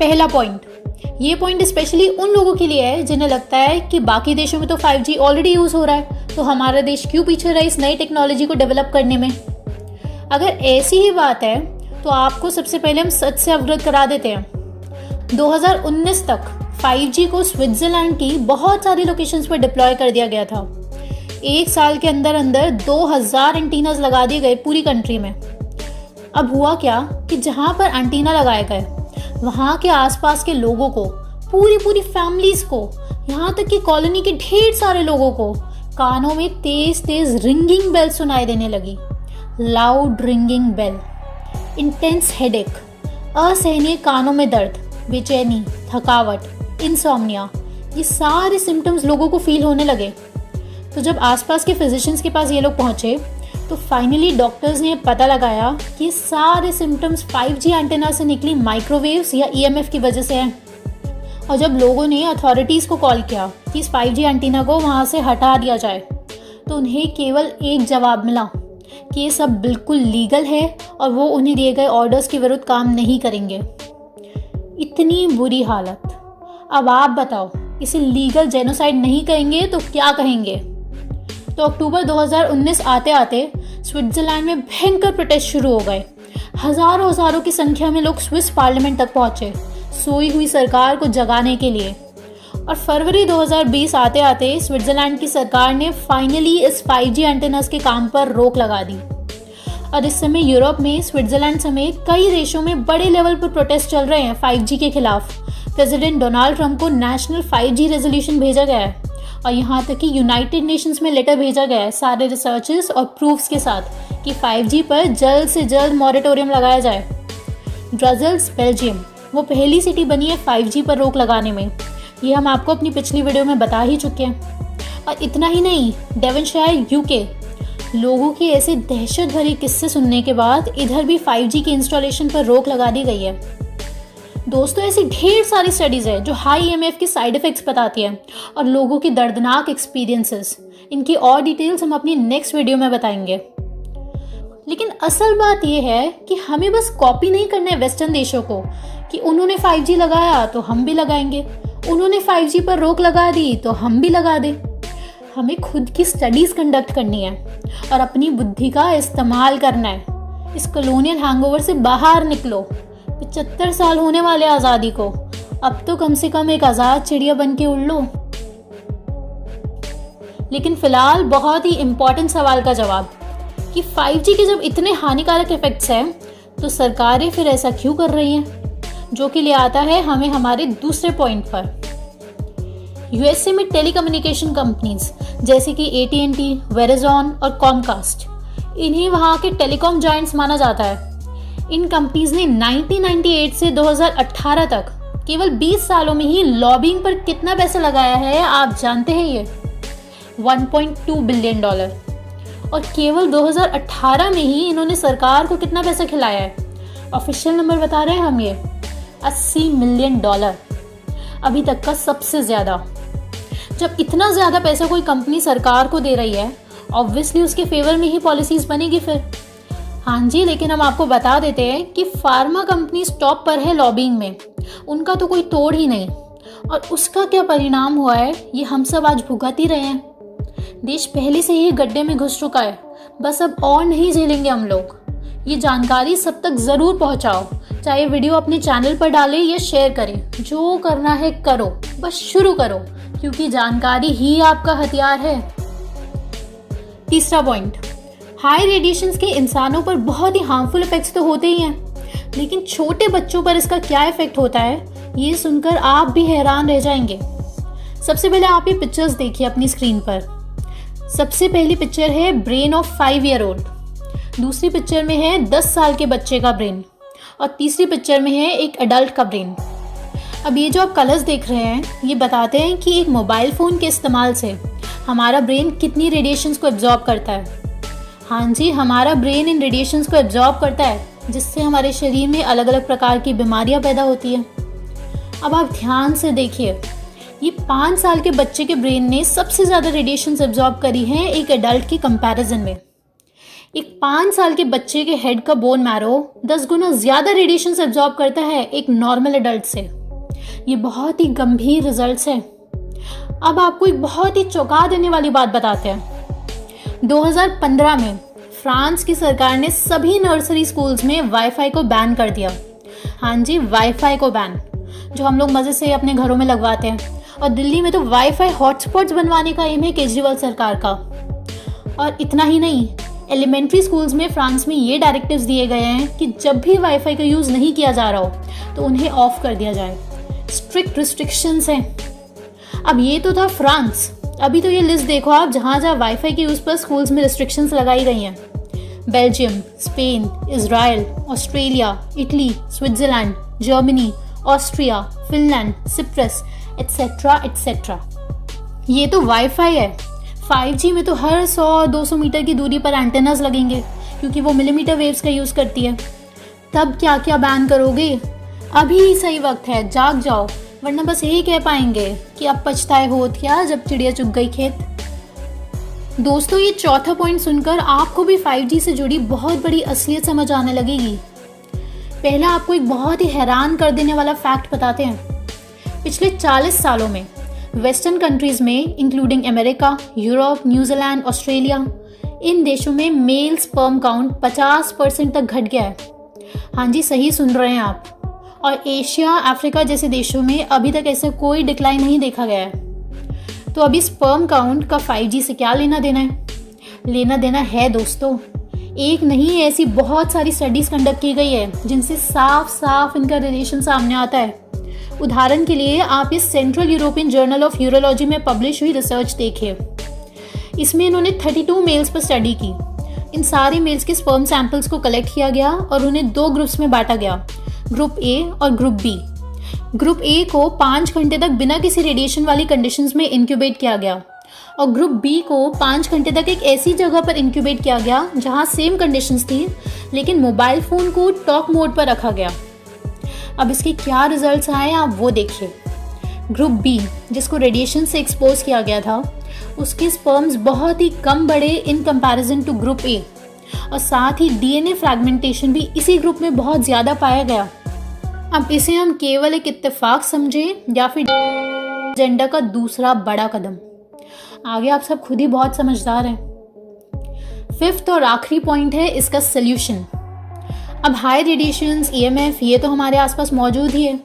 पहला पॉइंट, ये point specially उन लोगों के लिए है जिन्हें लगता है कि बाकी देशों में तो 5G ऑलरेडी यूज हो रहा है, तो हमारा देश क्यों पीछे रहे इस नई टेक्नोलॉजी को डेवलप करने में। अगर ऐसी ही बात है तो आपको सबसे पहले हम सच से अवगत करा देते हैं। 2019 तक 5G को स्विट्जरलैंड की बहुत सारी लोकेशंस पर डिप्लॉय कर दिया गया था। एक साल के अंदर अंदर 2000 एंटीनास लगा दिए गए पूरी कंट्री में। अब हुआ क्या कि जहां पर एंटीना लगाए गए वहां के आसपास के लोगों को, पूरी फैमिलीज को, यहाँ तक कि कॉलोनी के ढेर सारे लोगों को कानों में तेज तेज रिंगिंग बेल सुनाई देने लगी। Loud ringing bell, intense headache, असहनीय कानों में दर्द, बेचैनी, थकावट, इंसोम्निया, ये सारे सिम्टम्स लोगों को फील होने लगे। तो जब आसपास के फिजिशियंस के पास ये लोग पहुंचे तो फाइनली डॉक्टर्स ने पता लगाया कि सारे सिम्टम्स 5G एंटेना से निकली माइक्रोवेव्स या EMF की वजह से हैं। और जब लोगों ने अथॉरिटीज़ को कॉल किया कि इस 5G एंटीना को वहाँ से हटा दिया जाए तो उन्हें केवल एक जवाब मिला कि ये सब बिल्कुल लीगल है और वो उन्हें दिए गए ऑर्डर्स के विरुद्ध काम नहीं करेंगे। इतनी बुरी हालत। अब आप बताओ, इसे लीगल जेनोसाइड नहीं कहेंगे तो क्या कहेंगे। तो अक्टूबर 2019 आते आते स्विट्जरलैंड में भयंकर प्रोटेस्ट शुरू हो गए। हजारों की संख्या में लोग स्विस पार्लियामेंट तक पहुंचे सोई हुई सरकार को जगाने के लिए। और फरवरी 2020 आते आते स्विट्जरलैंड की सरकार ने फाइनली इस 5G एंटेनास के काम पर रोक लगा दी। और इस समय यूरोप में स्विट्जरलैंड समेत कई देशों में बड़े लेवल पर प्रोटेस्ट चल रहे हैं 5G के खिलाफ। प्रेसिडेंट डोनाल्ड ट्रंप को नेशनल 5G रेजोल्यूशन भेजा गया है और यहाँ तक कि यूनाइटेड नेशंस में लेटर भेजा गया है सारे रिसर्चेस और प्रूफ्स के साथ कि 5G पर जल्द से जल्द मॉरेटोरियम लगाया जाए। ब्रसेल्स, बेल्जियम, वो पहली सिटी बनी है 5G पर रोक लगाने में। ये हम आपको अपनी पिछली वीडियो में बता ही चुके हैं। और इतना ही नहीं, डेवनशायर, यूके, लोगों की ऐसे दहशत भरी किस्से सुनने के बाद इधर भी 5G की इंस्टॉलेशन पर रोक लगा दी गई है। दोस्तों, ऐसी ढेर सारी स्टडीज है जो हाई EMF के साइड इफेक्ट्स बताती है और लोगों की दर्दनाक एक्सपीरियंसेस। इनकी और डिटेल्स हम अपनी नेक्स्ट वीडियो में बताएंगे। लेकिन असल बात यह है कि हमें बस कॉपी नहीं करना है वेस्टर्न देशों को कि उन्होंने 5G लगाया तो हम भी लगाएंगे, उन्होंने 5G पर रोक लगा दी तो हम भी लगा दें। हमें खुद की स्टडीज कंडक्ट करनी है और अपनी बुद्धि का इस्तेमाल करना है। इस कॉलोनियल हैंगओवर से बाहर निकलो। 75 साल होने वाले आज़ादी को, अब तो कम से कम एक आज़ाद चिड़िया बन के उड़ लो। लेकिन फिलहाल बहुत ही इम्पोर्टेंट सवाल का जवाब कि 5G के जब इतने हानिकारक इफेक्ट्स हैं तो सरकारें फिर ऐसा क्यों कर रही हैं, जो कि ले आता है हमें हमारे दूसरे पॉइंट पर। USA में टेलीकम्युनिकेशन कंपनीज जैसे कि AT&T, वेराजॉन और कॉमकास्ट, इन्हें वहाँ के टेलीकॉम जायंट्स माना जाता है। इन कंपनीज ने 1998 से 2018 तक केवल 20 सालों में ही लॉबिंग पर कितना पैसा लगाया है आप जानते हैं? ये $1.2 बिलियन। और केवल 2018 में ही इन्होंने सरकार को कितना पैसा खिलाया है? ऑफिशियल नंबर बता रहे हैं हम, ये $80 मिलियन, अभी तक का सबसे ज्यादा। जब इतना ज्यादा पैसा कोई कंपनी सरकार को दे रही है, ऑब्वियसली उसके फेवर में ही पॉलिसीज बनेगी फिर। हाँ जी, लेकिन हम आपको बता देते हैं कि फार्मा कंपनी टॉप पर है लॉबिंग में, उनका तो कोई तोड़ ही नहीं। और उसका क्या परिणाम हुआ है ये हम सब आज भुगत ही रहे हैं। देश पहले से ही गड्ढे में घुस चुका है, बस अब और नहीं झेलेंगे हम लोग। ये जानकारी सब तक जरूर पहुंचाओ, चाहे वीडियो अपने चैनल पर डालें या शेयर करें, जो करना है करो, बस शुरू करो, क्योंकि जानकारी ही आपका हथियार है। तीसरा पॉइंट, हाई रेडिएशंस के इंसानों पर बहुत ही हार्मफुल इफेक्ट्स तो होते ही हैं, लेकिन छोटे बच्चों पर इसका क्या इफेक्ट होता है ये सुनकर आप भी हैरान रह जाएंगे। सबसे पहले आप ये पिक्चर्स देखिए अपनी स्क्रीन पर। सबसे पहली पिक्चर है ब्रेन ऑफ 5 ईयर ओल्ड, दूसरी पिक्चर में है 10 साल के बच्चे का ब्रेन और तीसरी पिक्चर में है एक एडल्ट का ब्रेन। अब ये जो आप कलर्स देख रहे हैं ये बताते हैं कि एक मोबाइल फ़ोन के इस्तेमाल से हमारा ब्रेन कितनी रेडिएशंस को एब्जॉर्ब करता है। हाँ जी, हमारा ब्रेन इन रेडिएशंस को एब्जॉर्ब करता है, जिससे हमारे शरीर में अलग अलग प्रकार की बीमारियां पैदा होती हैं। अब आप ध्यान से देखिए, ये 5 साल के बच्चे के ब्रेन ने सबसे ज़्यादा रेडिएशंस एब्जॉर्ब करी हैं एक एडल्ट के कंपैरिजन में। एक 5 साल के बच्चे के हेड का बोन मैरो 10 गुना ज्यादा रेडिएशन एब्जॉर्ब करता है एक नॉर्मल एडल्ट से। ये बहुत ही गंभीर रिजल्ट्स हैं। अब आपको एक बहुत ही चौंका देने वाली बात बताते हैं। 2015 में फ्रांस की सरकार ने सभी नर्सरी स्कूल्स में वाईफाई को बैन कर दिया। हाँ जी, वाईफाई को बैन, जो हम लोग मजे से अपने घरों में लगवाते हैं। और दिल्ली में तो वाईफाई हॉटस्पॉट्स बनवाने का एम है केजरीवाल सरकार का। और इतना ही नहीं, एलिमेंट्री स्कूल्स में फ्रांस में ये डायरेक्टिव्स दिए गए हैं कि जब भी वाईफाई का यूज नहीं किया जा रहा हो तो उन्हें ऑफ कर दिया जाए। स्ट्रिक्ट रिस्ट्रिक्शंस हैं। अब ये तो था फ्रांस। अभी तो ये लिस्ट देखो आप, जहाँ जहाँ वाईफाई के यूज पर स्कूल्स में रिस्ट्रिक्शंस लगाई गई हैं। Belgium, Spain, Israel, Australia, Italy, Switzerland, Germany, Austria, Finland, Cyprus, etcetera etcetera. ये तो वाईफाई है। 5G में तो हर 100-200 मीटर की दूरी पर एंटेनास लगेंगे, क्योंकि वो मिलीमीटर वेव्स का यूज करती है। तब क्या क्या बैन करोगे? अभी सही वक्त है, जाग जाओ, वरना बस यही कह पाएंगे कि अब पछताए होत क्या जब चिड़िया चुग गई खेत। दोस्तों, ये चौथा पॉइंट सुनकर आपको भी 5G से जुड़ी बहुत बड़ी असलियत समझ आने लगेगी। पहला आपको एक बहुत ही हैरान कर देने वाला फैक्ट बताते हैं। पिछले 40 सालों में वेस्टर्न कंट्रीज में, including America, Europe, New Zealand, Australia, इन देशों में मेल स्पर्म काउंट 50% तक घट गया है। हाँ जी, सही सुन रहे हैं आप। और एशिया, अफ्रीका जैसे देशों में अभी तक ऐसा कोई डिक्लाइन नहीं देखा गया है। तो अभी स्पर्म काउंट का 5G से क्या लेना देना है? लेना देना है दोस्तों। एक नहीं, ऐसी बहुत सारी स्टडीज कंडक्ट की गई है जिनसे साफ साफ इनका रिलेशन सामने आता है। उदाहरण के लिए आप इस central European journal of urology में पब्लिश हुई रिसर्च देखिए। इसमें इन्होंने 32 मेल्स पर स्टडी की। इन सारे मेल्स के स्पर्म सैंपल्स को कलेक्ट किया गया और उन्हें 2 ग्रुप्स में बांटा गया, ग्रुप ए और ग्रुप बी। ग्रुप ए को 5 घंटे तक बिना किसी रेडिएशन वाली कंडीशंस में इंक्यूबेट किया गया और ग्रुप बी को 5 घंटे तक एक ऐसी जगह पर इंक्यूबेट किया गया जहां सेम कंडीशंस थी, लेकिन मोबाइल फोन को टॉक मोड पर रखा गया। अब इसके क्या रिजल्ट्स आए आप वो देखिए। ग्रुप बी, जिसको रेडिएशन से एक्सपोज किया गया था, उसके स्पर्म्स बहुत ही कम बढ़े in comparison to group A, और साथ ही डीएनए फ्रैगमेंटेशन भी इसी ग्रुप में बहुत ज्यादा पाया गया। अब इसे हम केवल एक इत्तेफाक समझें या फिर एजेंडा का दूसरा बड़ा कदम, आगे आप सब खुद ही बहुत समझदार हैं। 5th और आखिरी पॉइंट है इसका सोल्यूशन। अब हाई रेडिएशंस, EMF, ये तो हमारे आसपास मौजूद ही है।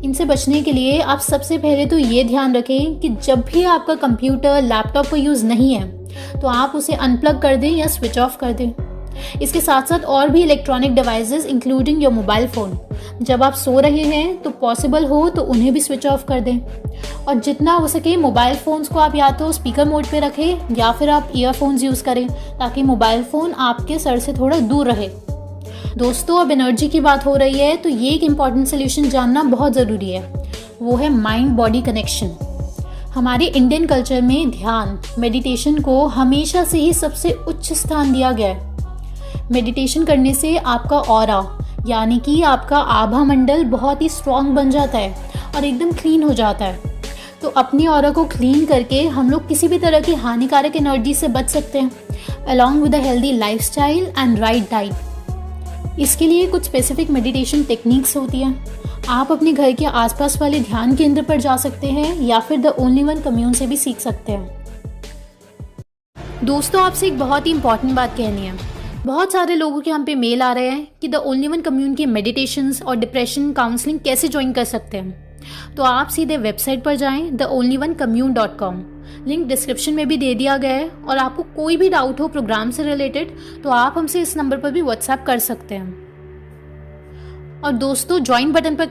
इनसे बचने के लिए आप सबसे पहले तो ये ध्यान रखें कि जब भी आपका कंप्यूटर, लैपटॉप का यूज़ नहीं है तो आप उसे अनप्लग कर दें या स्विच ऑफ कर दें। इसके साथ साथ और भी electronic devices including your mobile phone, जब आप सो रहे हैं तो पॉसिबल हो तो उन्हें भी स्विच ऑफ कर दें। और जितना हो सके मोबाइल फ़ोन्स को आप या तो स्पीकर मोड पे रखें या फिर आप ईयरफोन्स यूज़ करें, ताकि मोबाइल फ़ोन आपके सर से थोड़ा दूर रहे। दोस्तों, अब एनर्जी की बात हो रही है तो ये एक इम्पॉर्टेंट सोल्यूशन जानना बहुत ज़रूरी है। वो है माइंड बॉडी कनेक्शन। हमारे इंडियन कल्चर में ध्यान, मेडिटेशन को हमेशा से ही सबसे उच्च स्थान दिया गया है। मेडिटेशन करने से आपका ऑरा, यानी कि आपका आभा मंडल बहुत ही स्ट्रॉन्ग बन जाता है और एकदम क्लीन हो जाता है। तो अपनी ऑरा को क्लीन करके हम लोग किसी भी तरह की हानिकारक एनर्जी से बच सकते हैं, along with a healthy lifestyle and right diet. इसके लिए कुछ स्पेसिफिक मेडिटेशन टेक्निक्स होती हैं। आप अपने घर के आसपास वाले ध्यान केंद्र पर जा सकते हैं या फिर द ओनली वन कम्यून से भी सीख सकते हैं। दोस्तों, आपसे एक बहुत ही इंपॉर्टेंट बात कहनी है। बहुत सारे लोगों के हम पे मेल आ रहे हैं कि द ओनली वन कम्यून की मेडिटेशंस और डिप्रेशन काउंसलिंग कैसे ज्वाइन कर सकते हैं। तो आप सीधे वेबसाइट पर जाएं, theonlyOnecommune.com। लिंक डिस्क्रिप्शन में भी दे दिया गया है। और आपको कोई भी डाउट हो प्रोग्राम से रिलेटेड तो आप हमसे इस नंबर पर भी व्हाट्सएप कर सकते हैं। और दोस्तों, ज्वाइन बटन पर